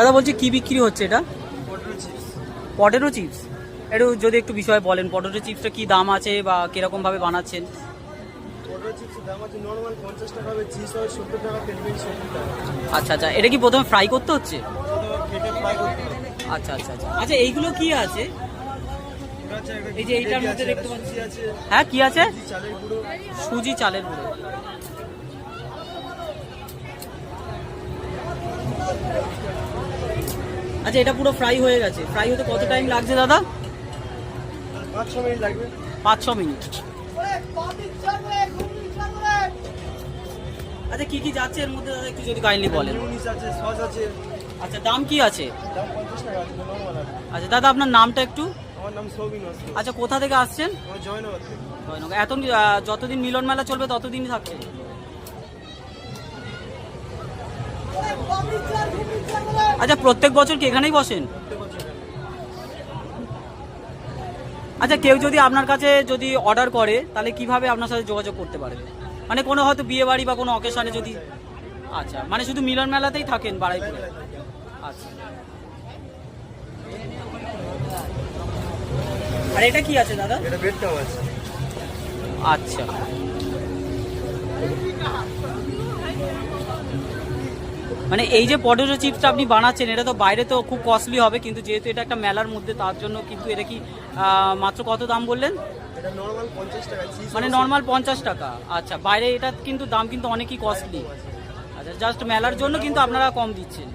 দাদা বলছি কি বিক্রি হচ্ছে এটা? Potato chips. একটু যদি একটু বিষয়ে বলেন, পটেটো চিপসটা কি দাম আছে বা কিরকম ভাবে বানাচ্ছেন? পটেটো চিপসের দাম আছে নরমাল 50 টাকা, হবে চিজ হয় 70 টাকা, তেলবিন 70 টাকা। আচ্ছা আচ্ছা, এটা কি প্রথমে ফ্রাই করতে হচ্ছে? কেটে ফ্রাই করতে হবে। আচ্ছা আচ্ছা আচ্ছা আচ্ছা, এইগুলো কি আছে? এটা আছে একটা এই যে এইটার মধ্যে দেখতে সুজি পাচ্ছি। আছে, হ্যাঁ কি আছে? সুজি চালের গুঁড়ো। সুজি চালের গুঁড়ো। আচ্ছা, এটা পুরো ফ্রাই হয়ে গেছে। ফ্রাই হতে কত টাইম লাগছে দাদা? 5-6 মিনিট লাগবে। 5-6 মিনিট। আচ্ছা, কি কি যাচ্ছে এর মধ্যে দাদা একটু যদি কাইন্ডলি বলেন। মিউনিস আছে, সস আছে। আচ্ছা, দাম কি আছে? দাম 50 টাকা আছে নরমাল আছে। আচ্ছা দাদা, আপনার নামটা একটু? আমার নাম সৌবিন আছে। আচ্ছা, কোথা থেকে আসছেন? আমার জয়নগর থেকে। এত যতদিন মিলন মেলা চলবে ততদিনই থাকছে? আচ্ছা, প্রত্যেক বছর কি এখানেই বসেন? প্রত্যেক বছর এখানে। আচ্ছা, কেউ যদি আপনার কাছে যদি অর্ডার করে তাহলে কিভাবে আপনার সাথে যোগাযোগ করতে পারে? মানে কোনো হয়তো বিয়ে বাড়ি বা কোনো অকেশনে যদি। আচ্ছা, মানে শুধু মিলন মেলাতেই থাকেন বাড়াইপুরে? আচ্ছা। আর এটা কি আছে দাদা? এটা বেডটাও আছে। আচ্ছা, মানে এই যে পটেটো চিপসটা আপনি বানাচ্ছেন, এটা তো বাইরে তো খুব কস্টলি হবে, কিন্তু যেহেতু এটা একটা মেলার মধ্যে তার জন্য কিন্তু এটা কি মাত্র কত দাম বললেন? এটা নরমাল 50 টাকা, চিজ মানে নর্মাল 50 টাকা। আচ্ছা, বাইরে এটা কিন্তু দাম কিন্তু অনেকই কস্টলি। আচ্ছা, জাস্ট মেলার জন্য কিন্তু আপনারা কম দিচ্ছেন।